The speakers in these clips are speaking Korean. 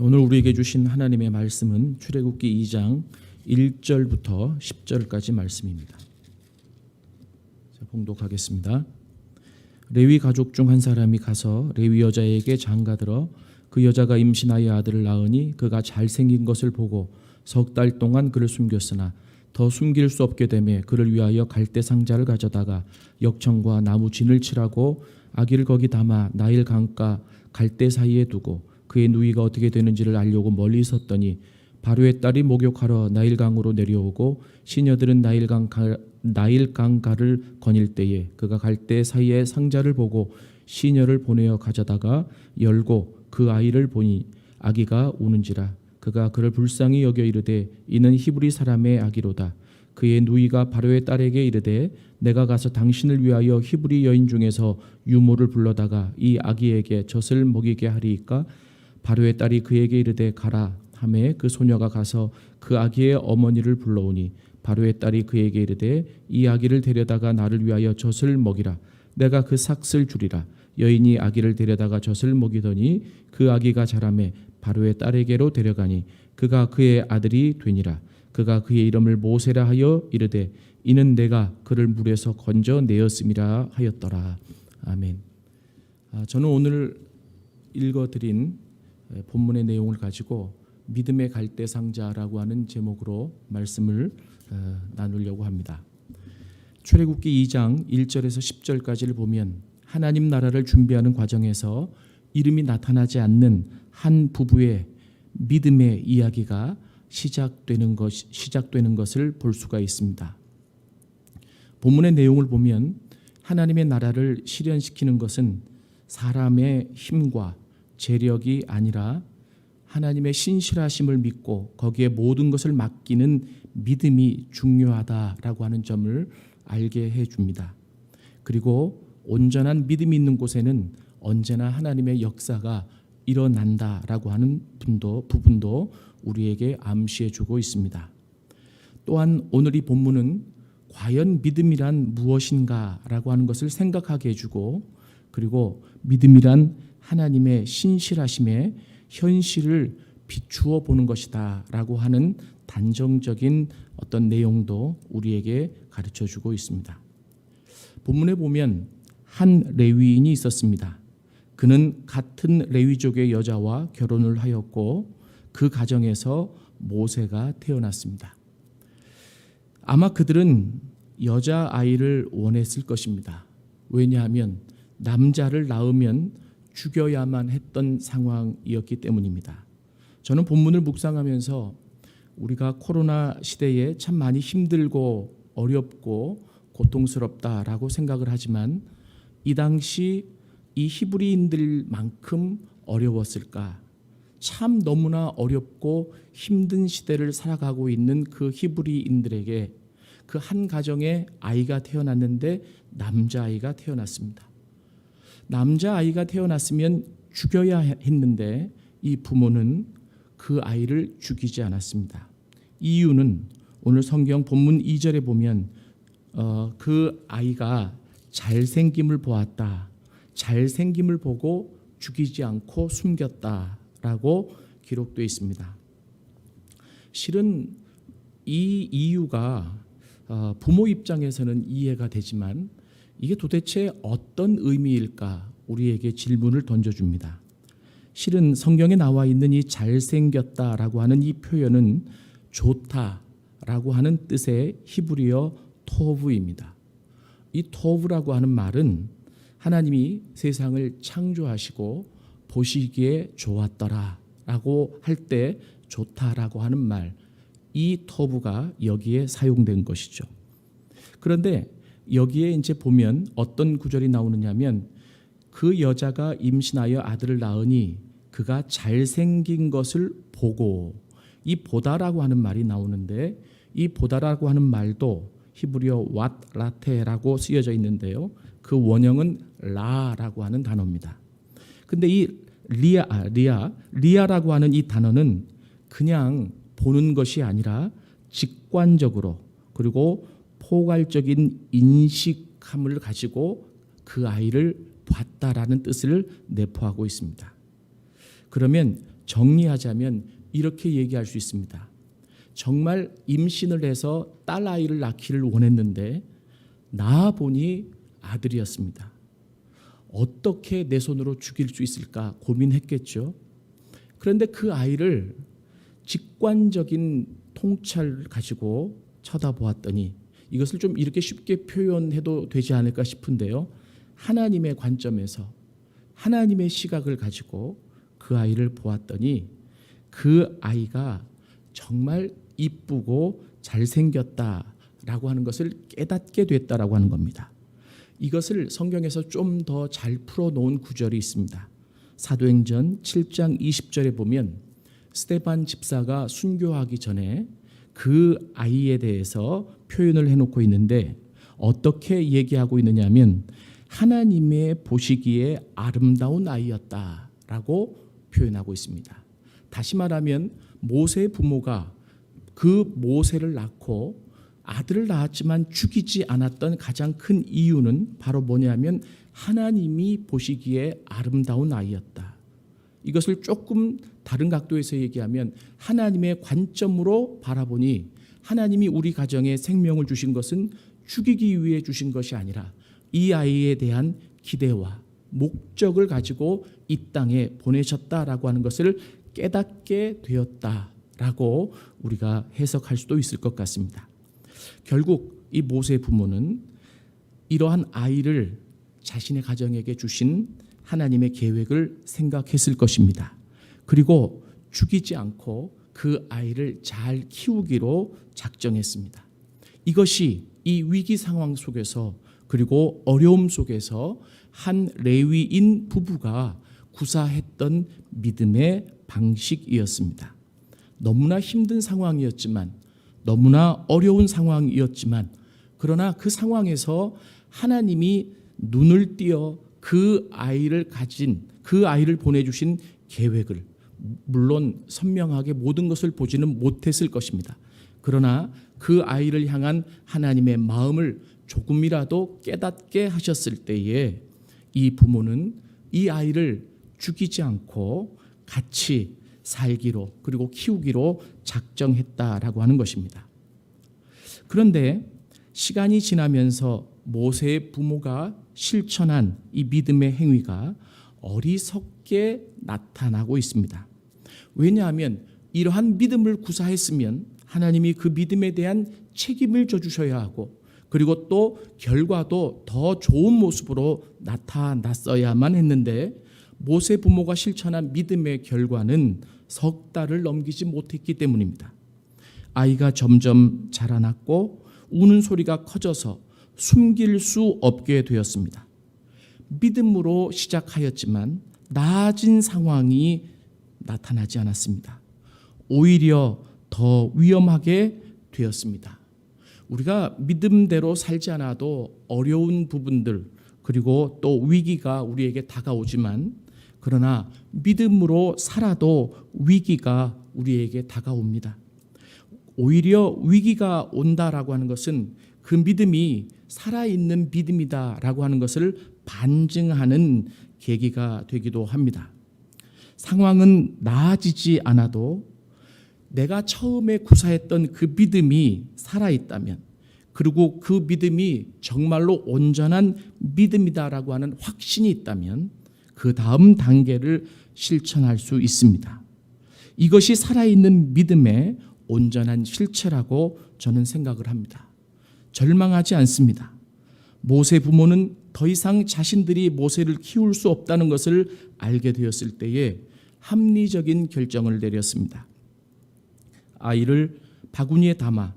오늘 우리에게 주신 하나님의 말씀은 출애굽기 2장 1절부터 10절까지 말씀입니다. 봉독하겠습니다. 레위 가족 중 한 사람이 가서 레위 여자에게 장가들어 그 여자가 임신하여 아들을 낳으니 그가 잘생긴 것을 보고 석 달 동안 그를 숨겼으나 더 숨길 수 없게 되매 그를 위하여 갈대 상자를 가져다가 역청과 나무 진을 칠하고 아기를 거기 담아 나일 강가 갈대 사이에 두고 그의 누이가 어떻게 되는지를 알려고 멀리 섰더니 바로의 딸이 목욕하러 나일강으로 내려오고 시녀들은 나일강가를 거닐 때에 그가 갈대 사이에 상자를 보고 시녀를 보내어 가져다가 열고 그 아이를 보니 아기가 우는지라 그가 그를 불쌍히 여겨 이르되 이는 히브리 사람의 아기로다. 그의 누이가 바로의 딸에게 이르되 내가 가서 당신을 위하여 히브리 여인 중에서 유모를 불러다가 이 아기에게 젖을 먹이게 하리이까. 바로의 딸이 그에게 이르되 가라 하매 그 소녀가 가서 그 아기의 어머니를 불러오니 바로의 딸이 그에게 이르되 이 아기를 데려다가 나를 위하여 젖을 먹이라. 내가 그 삭을 주리라. 여인이 아기를 데려다가 젖을 먹이더니 그 아기가 자라매 바로의 딸에게로 데려가니 그가 그의 아들이 되니라. 그가 그의 이름을 모세라 하여 이르되 이는 내가 그를 물에서 건져 내었음이라 하였더라. 아멘. 저는 오늘 읽어드린 본문의 내용을 가지고 믿음의 갈대상자라고 하는 제목으로 말씀을 나누려고 합니다. 출애굽기 2장 1절에서 10절까지를 보면 하나님 나라를 준비하는 과정에서 이름이 나타나지 않는 한 부부의 믿음의 이야기가 시작되는 것을 볼 수가 있습니다. 본문의 내용을 보면 하나님의 나라를 실현시키는 것은 사람의 힘과 재력이 아니라 하나님의 신실하심을 믿고 거기에 모든 것을 맡기는 믿음이 중요하다라고 하는 점을 알게 해줍니다. 그리고 온전한 믿음이 있는 곳에는 언제나 하나님의 역사가 일어난다라고 하는 부분도 우리에게 암시해주고 있습니다. 또한 오늘 이 본문은 과연 믿음이란 무엇인가라고 하는 것을 생각하게 해주고 그리고 믿음이란 하나님의 신실하심의 현실을 비추어 보는 것이다 라고 하는 단정적인 어떤 내용도 우리에게 가르쳐주고 있습니다. 본문에 보면 한 레위인이 있었습니다. 그는 같은 레위족의 여자와 결혼을 하였고 그 가정에서 모세가 태어났습니다. 아마 그들은 여자아이를 원했을 것입니다. 왜냐하면 남자를 낳으면 죽여야만 했던 상황이었기 때문입니다. 저는 본문을 묵상하면서 우리가 코로나 시대에 참 많이 힘들고 어렵고 고통스럽다라고 생각을 하지만 이 당시 이 히브리인들만큼 어려웠을까? 참 너무나 어렵고 힘든 시대를 살아가고 있는 그 히브리인들에게 그 한 가정에 아이가 태어났는데 남자아이가 태어났습니다. 남자아이가 태어났으면 죽여야 했는데 이 부모는 그 아이를 죽이지 않았습니다. 이유는 오늘 성경 본문 2절에 보면 그 아이가 잘생김을 보았다. 잘생김을 보고 죽이지 않고 숨겼다라고 기록되어 있습니다. 실은 이 이유가 부모 입장에서는 이해가 되지만 이게 도대체 어떤 의미일까 우리에게 질문을 던져줍니다. 실은 성경에 나와 있는 이 잘생겼다라고 하는 이 표현은 좋다라고 하는 뜻의 히브리어 토브입니다. 이 토브라고 하는 말은 하나님이 세상을 창조하시고 보시기에 좋았더라라고 할 때 좋다라고 하는 말, 이 토브가 여기에 사용된 것이죠. 그런데 여기에 이제 보면 어떤 구절이 나오느냐면 그 여자가 임신하여 아들을 낳으니 그가 잘생긴 것을 보고, 이 보다라고 하는 말이 나오는데 이 보다라고 하는 말도 히브리어 왓라테라고 쓰여져 있는데요. 그 원형은 라라고 하는 단어입니다. 근데 이 리아라고 하는 이 단어는 그냥 보는 것이 아니라 직관적으로 그리고 포괄적인 인식함을 가지고 그 아이를 봤다라는 뜻을 내포하고 있습니다. 그러면 정리하자면 이렇게 얘기할 수 있습니다. 정말 임신을 해서 딸아이를 낳기를 원했는데 낳아보니 아들이었습니다. 어떻게 내 손으로 죽일 수 있을까 고민했겠죠. 그런데 그 아이를 직관적인 통찰을 가지고 쳐다보았더니 이것을 좀 이렇게 쉽게 표현해도 되지 않을까 싶은데요. 하나님의 관점에서 하나님의 시각을 가지고 그 아이를 보았더니 그 아이가 정말 이쁘고 잘생겼다라고 하는 것을 깨닫게 됐다라고 하는 겁니다. 이것을 성경에서 좀 더 잘 풀어놓은 구절이 있습니다. 사도행전 7장 20절에 보면 스데반 집사가 순교하기 전에 그 아이에 대해서 표현을 해놓고 있는데 어떻게 얘기하고 있느냐 하면 하나님의 보시기에 아름다운 아이였다라고 표현하고 있습니다. 다시 말하면 모세의 부모가 그 모세를 낳고 아들을 낳았지만 죽이지 않았던 가장 큰 이유는 바로 뭐냐면 하나님이 보시기에 아름다운 아이였다. 이것을 조금 다른 각도에서 얘기하면 하나님의 관점으로 바라보니 하나님이 우리 가정에 생명을 주신 것은 죽이기 위해 주신 것이 아니라 이 아이에 대한 기대와 목적을 가지고 이 땅에 보내셨다라고 하는 것을 깨닫게 되었다라고 우리가 해석할 수도 있을 것 같습니다. 결국 이 모세의 부모는 이러한 아이를 자신의 가정에게 주신 하나님의 계획을 생각했을 것입니다. 그리고 죽이지 않고 그 아이를 잘 키우기로 작정했습니다. 이것이 이 위기 상황 속에서 그리고 어려움 속에서 한 레위인 부부가 구사했던 믿음의 방식이었습니다. 너무나 힘든 상황이었지만 너무나 어려운 상황이었지만 그러나 그 상황에서 하나님이 눈을 띄어 그 아이를 보내주신 계획을 물론 선명하게 모든 것을 보지는 못했을 것입니다. 그러나 그 아이를 향한 하나님의 마음을 조금이라도 깨닫게 하셨을 때에 이 부모는 이 아이를 죽이지 않고 같이 살기로 그리고 키우기로 작정했다라고 하는 것입니다. 그런데 시간이 지나면서 모세의 부모가 실천한 이 믿음의 행위가 어리석게 나타나고 있습니다. 왜냐하면 이러한 믿음을 구사했으면 하나님이 그 믿음에 대한 책임을 져주셔야 하고 그리고 또 결과도 더 좋은 모습으로 나타났어야만 했는데 모세 부모가 실천한 믿음의 결과는 석 달을 넘기지 못했기 때문입니다. 아이가 점점 자라났고 우는 소리가 커져서 숨길 수 없게 되었습니다. 믿음으로 시작하였지만 나아진 상황이 나타나지 않았습니다. 오히려 더 위험하게 되었습니다. 우리가 믿음대로 살지 않아도 어려운 부분들 그리고 또 위기가 우리에게 다가오지만 그러나 믿음으로 살아도 위기가 우리에게 다가옵니다. 오히려 위기가 온다라고 하는 것은 그 믿음이 살아있는 믿음이다라고 하는 것을 반증하는 계기가 되기도 합니다. 상황은 나아지지 않아도 내가 처음에 구사했던 그 믿음이 살아있다면 그리고 그 믿음이 정말로 온전한 믿음이다라고 하는 확신이 있다면 그 다음 단계를 실천할 수 있습니다. 이것이 살아있는 믿음의 온전한 실체라고 저는 생각을 합니다. 절망하지 않습니다. 모세 부모는 더 이상 자신들이 모세를 키울 수 없다는 것을 알게 되었을 때에 합리적인 결정을 내렸습니다. 아이를 바구니에 담아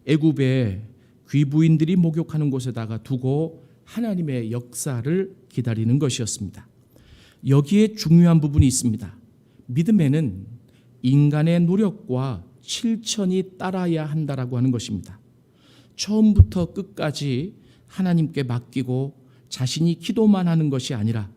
애굽의 귀부인들이 목욕하는 곳에다가 두고 하나님의 역사를 기다리는 것이었습니다. 여기에 중요한 부분이 있습니다. 믿음에는 인간의 노력과 실천이 따라야 한다라고 하는 것입니다. 처음부터 끝까지 하나님께 맡기고 자신이 기도만 하는 것이 아니라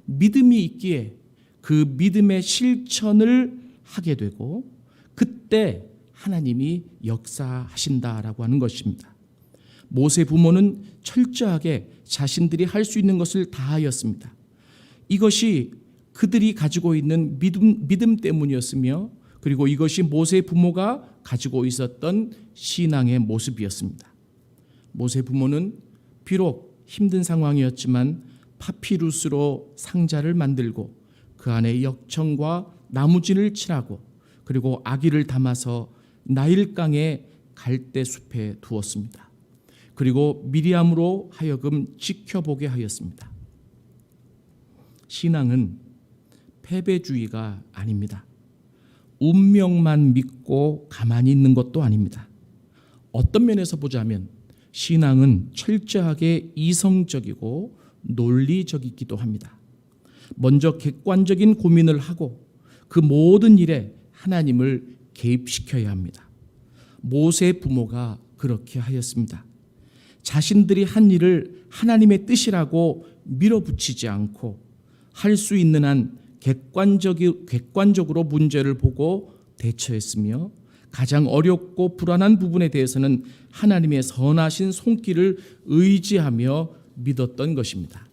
믿음이 있기에 그 믿음의 실천을 하게 되고 그때 하나님이 역사하신다라고 하는 것입니다. 모세 부모는 철저하게 자신들이 할 수 있는 것을 다하였습니다. 이것이 그들이 가지고 있는 믿음 때문이었으며, 그리고 이것이 모세 부모가 가지고 있었던 신앙의 모습이었습니다. 모세 부모는 비록 힘든 상황이었지만 파피루스로 상자를 만들고 그 안에 역청과 나무진을 칠하고 그리고 아기를 담아서 나일강의 갈대 숲에 두었습니다. 그리고 미리암으로 하여금 지켜보게 하였습니다. 신앙은 패배주의가 아닙니다. 운명만 믿고 가만히 있는 것도 아닙니다. 어떤 면에서 보자면 신앙은 철저하게 이성적이고 논리적이기도 합니다. 먼저 객관적인 고민을 하고 그 모든 일에 하나님을 개입시켜야 합니다. 모세 부모가 그렇게 하였습니다. 자신들이 한 일을 하나님의 뜻이라고 밀어붙이지 않고 할 수 있는 한 객관적으로 문제를 보고 대처했으며, 가장 어렵고 불안한 부분에 대해서는 하나님의 선하신 손길을 의지하며 믿었던 것입니다.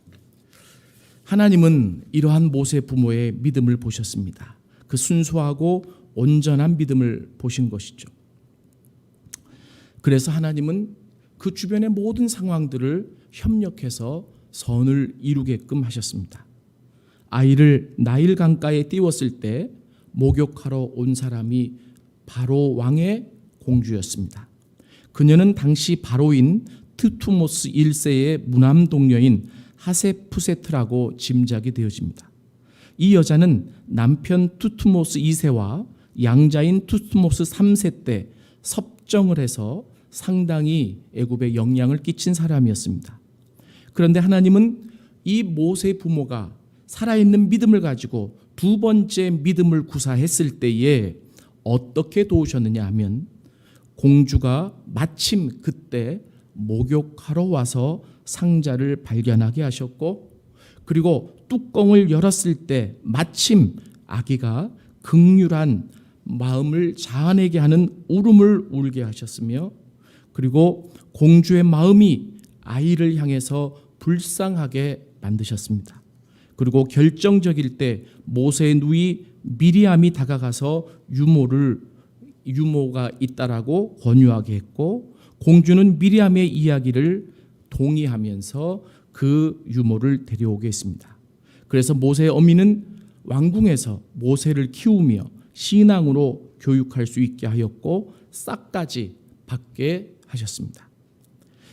하나님은 이러한 모세 부모의 믿음을 보셨습니다. 그 순수하고 온전한 믿음을 보신 것이죠. 그래서 하나님은 그 주변의 모든 상황들을 협력해서 선을 이루게끔 하셨습니다. 아이를 나일 강가에 띄웠을 때 목욕하러 온 사람이 바로 왕의 공주였습니다. 그녀는 당시 바로인 트투모스 1세의 무남 동료인 하세푸세트라고 짐작이 되어집니다. 이 여자는 남편 투투모스 2세와 양자인 투투모스 3세 때 섭정을 해서 상당히 애굽에 영향을 끼친 사람이었습니다. 그런데 하나님은 이 모세 부모가 살아있는 믿음을 가지고 두 번째 믿음을 구사했을 때에 어떻게 도우셨느냐 하면, 공주가 마침 그때 목욕하러 와서 상자를 발견하게 하셨고, 그리고 뚜껑을 열었을 때 마침 아기가 극률한 마음을 자아내게 하는 울음을 울게 하셨으며, 그리고 공주의 마음이 아이를 향해서 불쌍하게 만드셨습니다. 그리고 결정적일 때 모세의 누이 미리암이 다가가서 유모가 있다라고 권유하게 했고, 공주는 미리암의 이야기를 동의하면서 그 유모를 데려오게 했습니다. 그래서 모세의 어미는 왕궁에서 모세를 키우며 신앙으로 교육할 수 있게 하였고 싹까지 받게 하셨습니다.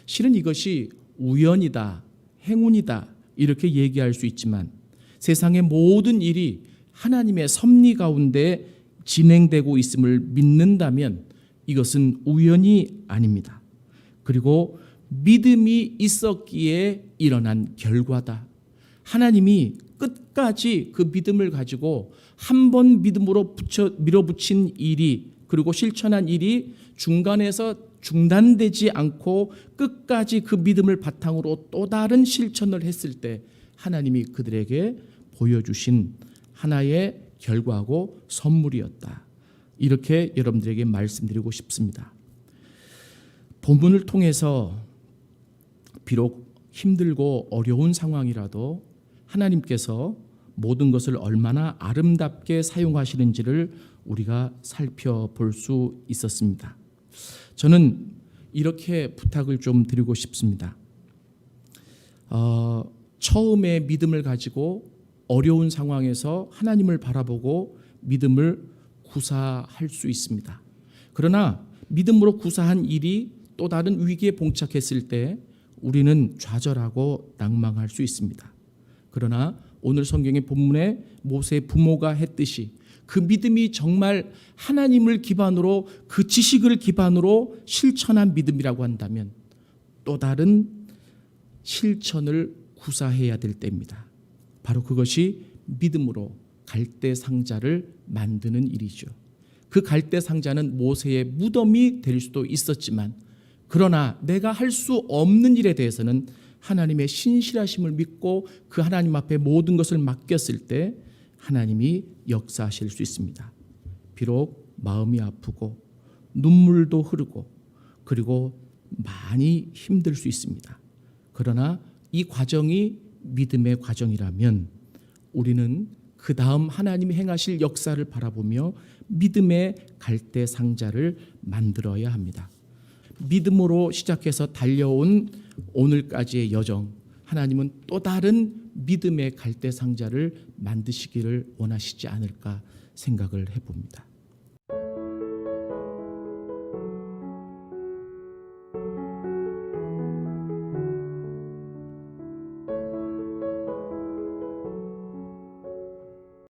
실은 이것이 우연이다, 행운이다 이렇게 얘기할 수 있지만, 세상의 모든 일이 하나님의 섭리 가운데 진행되고 있음을 믿는다면 이것은 우연이 아닙니다. 그리고 믿음이 있었기에 일어난 결과다. 하나님이 끝까지 그 믿음을 가지고 한 번 믿음으로 밀어붙인 일이, 그리고 실천한 일이 중간에서 중단되지 않고 끝까지 그 믿음을 바탕으로 또 다른 실천을 했을 때 하나님이 그들에게 보여주신 하나의 결과고 선물이었다. 이렇게 여러분들에게 말씀드리고 싶습니다. 본문을 통해서 비록 힘들고 어려운 상황이라도 하나님께서 모든 것을 얼마나 아름답게 사용하시는지를 우리가 살펴볼 수 있었습니다. 저는 이렇게 부탁을 좀 드리고 싶습니다. 처음에 믿음을 가지고 어려운 상황에서 하나님을 바라보고 믿음을 구사할 수 있습니다. 그러나 믿음으로 구사한 일이 또 다른 위기에 봉착했을 때 우리는 좌절하고 낭망할 수 있습니다. 그러나 오늘 성경의 본문에 모세 부모가 했듯이 그 믿음이 정말 하나님을 기반으로, 그 지식을 기반으로 실천한 믿음이라고 한다면 또 다른 실천을 구사해야 될 때입니다. 바로 그것이 믿음으로 갈대 상자를 만드는 일이죠. 그 갈대 상자는 모세의 무덤이 될 수도 있었지만, 그러나 내가 할 수 없는 일에 대해서는 하나님의 신실하심을 믿고 그 하나님 앞에 모든 것을 맡겼을 때 하나님이 역사하실 수 있습니다. 비록 마음이 아프고 눈물도 흐르고 그리고 많이 힘들 수 있습니다. 그러나 이 과정이 믿음의 과정이라면 우리는 그 다음 하나님이 행하실 역사를 바라보며 믿음의 갈대 상자를 만들어야 합니다. 믿음으로 시작해서 달려온 오늘까지의 여정, 하나님은 또 다른 믿음의 갈대 상자를 만드시기를 원하시지 않을까 생각을 해봅니다.